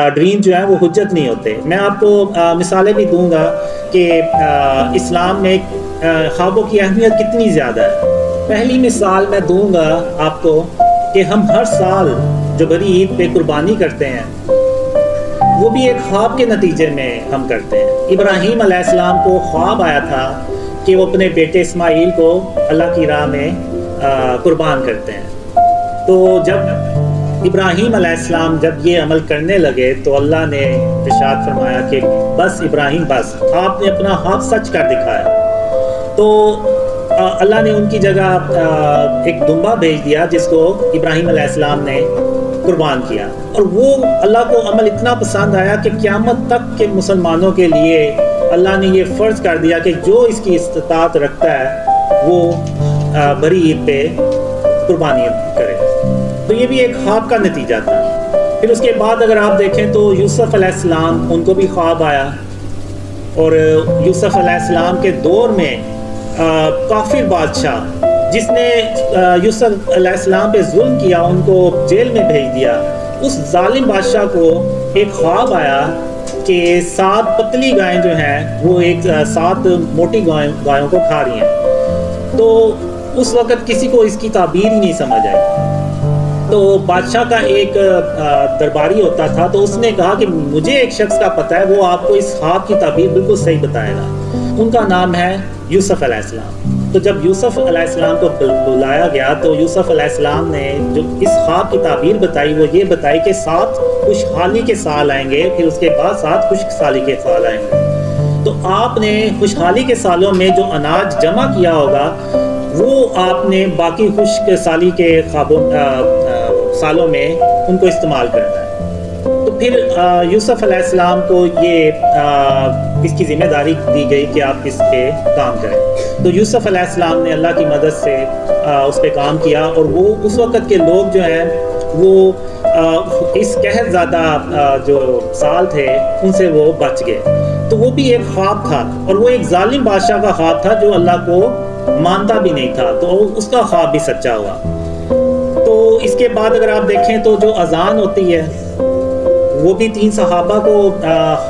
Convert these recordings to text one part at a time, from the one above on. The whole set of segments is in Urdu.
ڈریم جو ہیں وہ حجت نہیں ہوتے. میں آپ کو مثالیں بھی دوں گا کہ اسلام میں خوابوں کی اہمیت کتنی زیادہ ہے. پہلی مثال میں دوں گا آپ کو کہ ہم ہر سال جو بڑی عید پہ قربانی کرتے ہیں وہ بھی ایک خواب کے نتیجے میں ہم کرتے ہیں. ابراہیم علیہ السلام کو خواب آیا تھا کہ وہ اپنے بیٹے اسماعیل کو اللہ کی راہ میں قربان کرتے ہیں. تو جب ابراہیم علیہ السلام جب یہ عمل کرنے لگے تو اللہ نے ارشاد فرمایا کہ بس ابراہیم بس، آپ نے اپنا خواب سچ کر دکھایا. تو اللہ نے ان کی جگہ ایک دمبا بھیج دیا جس کو ابراہیم علیہ السلام نے قربان کیا. اور وہ اللہ کو عمل اتنا پسند آیا کہ قیامت تک کے مسلمانوں کے لیے اللہ نے یہ فرض کر دیا کہ جو اس کی استطاعت رکھتا ہے وہ بڑی عید پہ قربانی کرے. تو یہ بھی ایک خواب کا نتیجہ تھا. پھر اس کے بعد اگر آپ دیکھیں تو یوسف علیہ السلام، ان کو بھی خواب آیا، اور یوسف علیہ السلام کے دور میں کافر بادشاہ جس نے یوسف علیہ السلام پہ ظلم کیا، ان کو جیل میں بھیج دیا، اس ظالم بادشاہ کو ایک خواب آیا کہ 7 پتلی گائیں جو ہیں وہ 7 موٹی گایوں کو کھا رہی ہیں. تو اس وقت کسی کو اس کی تعبیر ہی نہیں سمجھ آئی. تو بادشاہ کا ایک درباری ہوتا تھا، تو اس نے کہا کہ مجھے ایک شخص کا پتہ ہے، وہ آپ کو اس خواب کی تعبیر بالکل صحیح بتائے گا. ان کا نام ہے یوسف علیہ السلام. تو جب یوسف علیہ السلام کو بلایا گیا تو یوسف علیہ السلام نے جو اس خواب کی تعبیر بتائی وہ یہ بتائی کہ 7 خوشحالی کے سال آئیں گے، پھر اس کے بعد 7 خشک سالی کے سال آئیں گے. تو آپ نے خوشحالی کے سالوں میں جو اناج جمع کیا ہوگا وہ آپ نے باقی خشک سالی کے سالوں میں ان کو استعمال کرنا ہے. تو پھر یوسف علیہ السلام کو یہ اس کی ذمہ داری دی گئی کہ آپ اس پہ کام کریں. تو یوسف علیہ السلام نے اللہ کی مدد سے اس پہ کام کیا، اور وہ اس وقت کے لوگ جو ہیں وہ اس قحط زدہ جو سال تھے ان سے وہ بچ گئے. تو وہ بھی ایک خواب تھا، اور وہ ایک ظالم بادشاہ کا خواب تھا جو اللہ کو مانتا بھی نہیں تھا، تو اس کا خواب بھی سچا ہوا. تو اس کے بعد اگر آپ دیکھیں تو جو اذان ہوتی ہے وہ بھی 3 صحابہ کو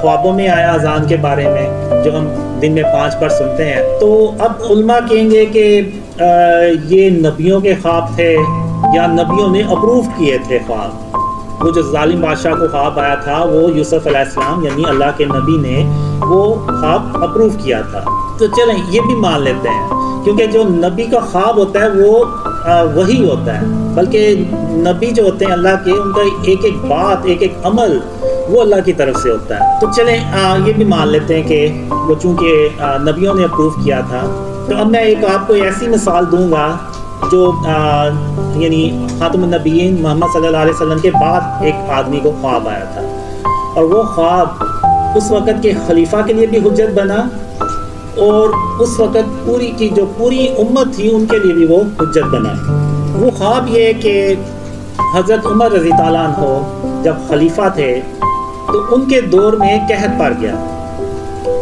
خوابوں میں آیا اذان کے بارے میں، جو ہم دن میں 5 بار سنتے ہیں. تو اب علماء کہیں گے کہ یہ نبیوں کے خواب تھے یا نبیوں نے اپروو کیے تھے خواب. وہ جو ظالم بادشاہ کو خواب آیا تھا وہ یوسف علیہ السلام یعنی اللہ کے نبی نے وہ خواب اپروو کیا تھا. تو چلیں یہ بھی مان لیتے ہیں، کیونکہ جو نبی کا خواب ہوتا ہے وہ وہی ہوتا ہے، بلکہ نبی جو ہوتے ہیں اللہ کے، ان کا ایک ایک بات، ایک ایک عمل وہ اللہ کی طرف سے ہوتا ہے. تو چلیں یہ بھی مان لیتے ہیں کہ وہ چونکہ نبیوں نے اپروو کیا تھا. تو اب میں ایک آپ کو ایسی مثال دوں گا جو یعنی خاتم النبیین محمد صلی اللہ علیہ وسلم کے بعد ایک آدمی کو خواب آیا تھا، اور وہ خواب اس وقت کے خلیفہ کے لیے بھی حجت بنا، اور اس وقت پوری امت تھی ان کے لیے بھی وہ حجت بنا. وہ خواب یہ کہ حضرت عمر رضی اللہ عنہ جب خلیفہ تھے تو ان کے دور میں قحط پڑ گیا،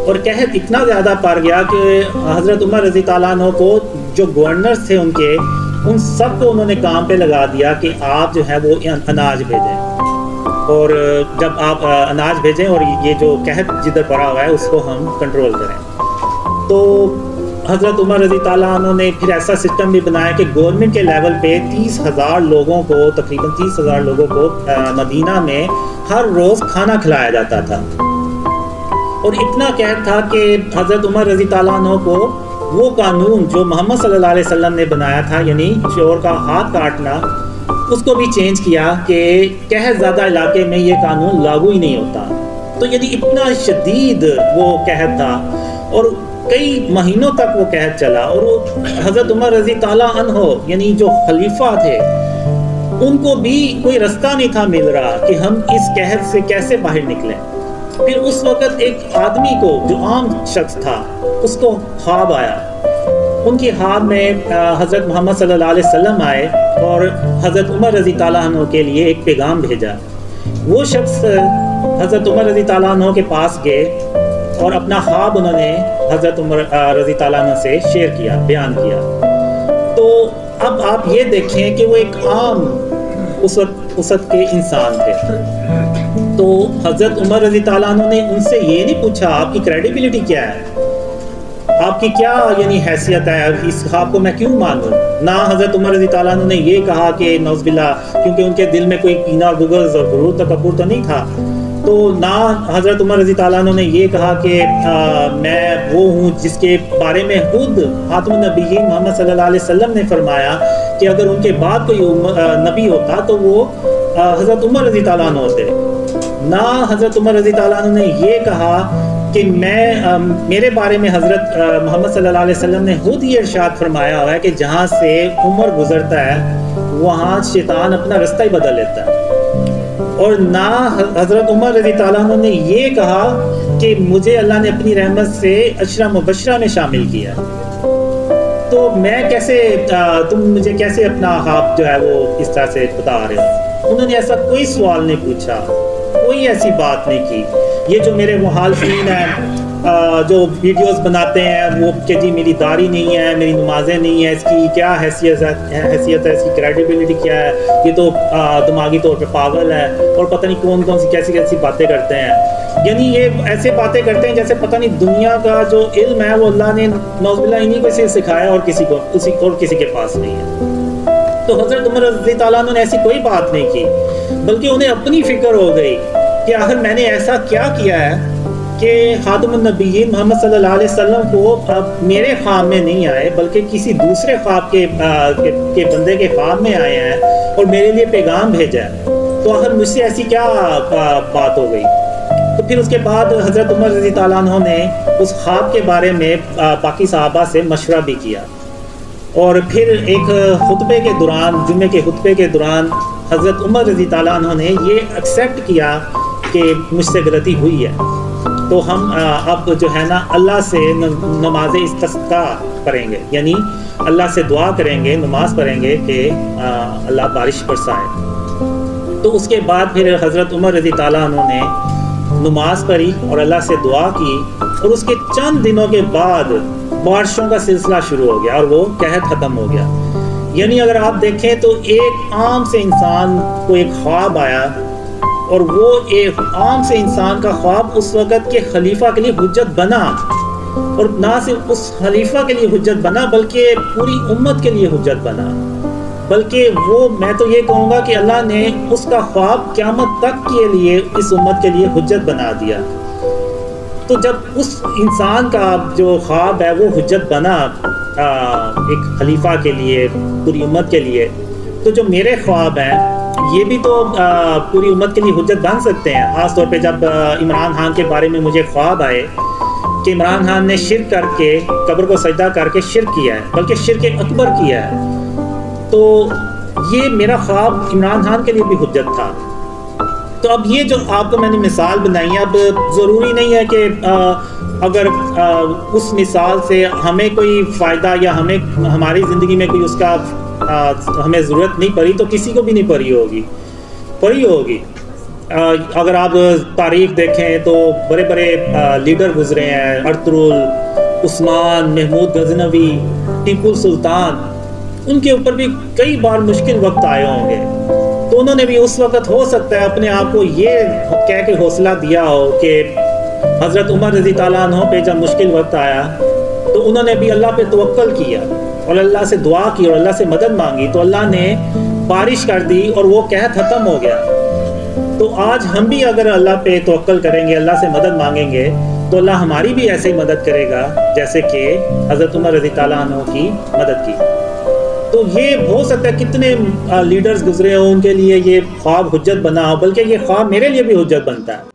اور قحط اتنا زیادہ پڑ گیا کہ حضرت عمر رضی اللہ عنہ کو جو گورنرز تھے ان کے، ان سب کو انہوں نے کام پہ لگا دیا کہ آپ جو ہے وہ اناج بھیجیں، اور جب آپ اناج بھیجیں اور یہ جو قحط جدھر پڑا ہوا ہے اس کو ہم کنٹرول کریں. تو حضرت عمر رضی اللہ عنہ نے پھر ایسا سسٹم بھی بنایا کہ گورنمنٹ کے لیول پہ 30,000 لوگوں کو، تقریباً 30,000 لوگوں کو مدینہ میں ہر روز کھانا کھلایا جاتا تھا. اور اتنا قحط تھا کہ حضرت عمر رضی اللہ عنہ کو وہ قانون جو محمد صلی اللہ علیہ وسلم نے بنایا تھا، یعنی چور کا ہاتھ کاٹنا، اس کو بھی چینج کیا کہ قحط زیادہ علاقے میں یہ قانون لاگو ہی نہیں ہوتا. تو یعنی اتنا شدید وہ قحط تھا، اور کئی مہینوں تک وہ قحط چلا. اور وہ حضرت عمر رضی اللہ عنہ یعنی جو خلیفہ تھے ان کو بھی کوئی رستہ نہیں تھا مل رہا کہ ہم اس قحط سے کیسے باہر نکلیں. پھر اس وقت ایک آدمی کو جو عام شخص تھا اس کو خواب آیا. ان کی خواب میں حضرت محمد صلی اللہ علیہ وسلم آئے اور حضرت عمر رضی اللہ عنہ کے لیے ایک پیغام بھیجا. وہ شخص حضرت عمر رضی اللہ عنہ کے پاس گئے اور اپنا خواب انہوں نے حضرت عمر رضی اللہ عنہ سے شیئر کیا، بیان کیا. تو اب آپ یہ دیکھیں کہ وہ ایک عام اس وقت کے انسان تھے. تو حضرت عمر رضی تعالیٰ عنہ نے ان سے یہ نہیں پوچھا آپ کی کریڈیبلٹی کیا ہے، آپ کی کیا یعنی حیثیت ہے، اس خواب کو میں کیوں مانوں. نہ حضرت عمر رضی تعالیٰ عنہ نے یہ کہا کہ نعوذ باللہ، کیونکہ ان کے دل میں کوئی کینہ بغض اور غرور تکبر تو نہیں تھا، تو نہ حضرت عمر رضی تعالیٰ عنہ نے یہ کہا کہ میں وہ ہوں جس کے بارے میں خود خاتم النبیین محمد صلی اللہ علیہ وسلم نے فرمایا کہ اگر ان کے بعد کوئی نبی ہوتا تو وہ حضرت عمر رضی تعالیٰ عنہ ہوتے. نہ حضرت عمر رضی تعالیٰ عنہ نے یہ کہا کہ میرے بارے میں حضرت محمد صلی اللہ علیہ وسلم نے خود یہ ارشاد فرمایا ہوا ہے کہ جہاں سے عمر گزرتا ہے وہاں شیطان اپنا رستہ ہی بدل لیتا ہے. اور نہ حضرت عمر رضی تعالیٰ عنہ نے یہ کہا کہ مجھے اللہ نے اپنی رحمت سے عشرہ مبشرہ میں شامل کیا. تو میں کیسے تم مجھے کیسے اپنا خواب جو ہے وہ اس طرح سے بتا رہے ہو. انہوں نے ایسا کوئی سوال نہیں پوچھا، کوئی ایسی بات نہیں کی. یہ جو میرے مخالفین ہیں جو ویڈیوز بناتے ہیں وہ کہ جی میری داڑھی نہیں ہے، میری نمازیں نہیں ہیں، اس کی کیا حیثیت ہے، اس کی کریڈیبلٹی کیا ہے، یہ تو دماغی طور پہ پاگل ہے، اور پتہ نہیں کون کون سی کیسی باتیں کرتے ہیں. یعنی یہ ایسے باتیں کرتے ہیں جیسے پتہ نہیں دنیا کا جو علم ہے وہ اللہ نے نعوذ باللہ انہی کو سے سکھایا اور کسی کے پاس نہیں ہے. تو حضرت عمر رضی تعالیٰ عنہ نے ایسی کوئی بات نہیں کی، بلکہ انہیں اپنی فکر ہو گئی کہ آخر میں نے ایسا کیا ہے کہ خاتم النبیین محمد صلی اللہ علیہ وسلم کو میرے خواب میں نہیں آئے بلکہ کسی دوسرے خواب کے بندے کے خواب میں آئے ہیں اور میرے لیے پیغام بھیجا ہے. تو آخر مجھ سے ایسی کیا بات ہو گئی. تو پھر اس کے بعد حضرت عمر رضی تعالیٰ عنہ نے اس خواب کے بارے میں باقی صحابہ سے مشورہ بھی کیا، اور پھر ایک خطبے کے دوران، جمعے کے خطبے کے دوران حضرت عمر رضی تعالیٰ عنہ نے یہ ایکسیپٹ کیا کہ مجھ سے غلطی ہوئی ہے. تو ہم اب جو ہے نا اللہ سے نماز استسقاء پڑھیں گے، یعنی اللہ سے دعا کریں گے، نماز پڑھیں گے کہ اللہ بارش برسائے. تو اس کے بعد پھر حضرت عمر رضی تعالیٰ عنہ نے نماز پڑھی اور اللہ سے دعا کی، اور اس کے چند دنوں کے بعد بارشوں کا سلسلہ شروع ہو گیا اور وہ قحط ختم ہو گیا. یعنی اگر آپ دیکھیں تو ایک عام سے انسان کو ایک خواب آیا، اور وہ ایک عام سے انسان کا خواب اس وقت کے خلیفہ کے لیے حجت بنا، اور نہ صرف اس خلیفہ کے لیے حجت بنا بلکہ پوری امت کے لیے حجت بنا. بلکہ وہ میں تو یہ کہوں گا کہ اللہ نے اس کا خواب قیامت تک کے لیے اس امت کے لیے حجت بنا دیا. تو جب اس انسان کا جو خواب ہے وہ حجت بنا ایک خلیفہ کے لیے، پوری امت کے لیے، تو جو میرے خواب ہیں یہ بھی تو پوری امت کے لیے حجت بن سکتے ہیں. خاص طور پہ جب عمران خان کے بارے میں مجھے خواب آئے کہ عمران خان نے شرک کر کے، قبر کو سجدہ کر کے شرک کیا ہے، بلکہ شرک اکبر کیا ہے، تو یہ میرا خواب عمران خان کے لیے بھی حجت تھا. تو اب یہ جو آپ کو میں نے مثال بنائی ہے، اب ضروری نہیں ہے کہ اگر اس مثال سے ہمیں کوئی فائدہ یا ہماری زندگی میں کوئی اس کا ہمیں ضرورت نہیں پڑی تو کسی کو بھی نہیں پڑی ہوگی. اگر آپ تاریخ دیکھیں تو بڑے بڑے لیڈر گزرے ہیں، ارطغرل، عثمان، محمود غزنوی، ٹیپو سلطان، ان کے اوپر بھی کئی بار مشکل وقت آئے ہوں گے. تو انہوں نے بھی اس وقت ہو سکتا ہے اپنے آپ کو یہ کہہ کے حوصلہ دیا ہو کہ حضرت عمر رضی تعالیٰ عنہ پہ جب مشکل وقت آیا تو انہوں نے بھی اللہ پہ توکل کیا اور اللہ سے دعا کی اور اللہ سے مدد مانگی، تو اللہ نے بارش کر دی اور وہ قحط ختم ہو گیا. تو آج ہم بھی اگر اللہ پہ توکل کریں گے، اللہ سے مدد مانگیں گے، تو اللہ ہماری بھی ایسے ہی مدد کرے گا جیسے کہ حضرت عمر رضی تعالیٰ عنہ کی مدد کی. تو یہ ہو سکتا ہے کتنے لیڈرز گزرے ہوں، ان کے لیے یہ خواب حجت بنا ہو، بلکہ یہ خواب میرے لیے بھی حجت بنتا ہے.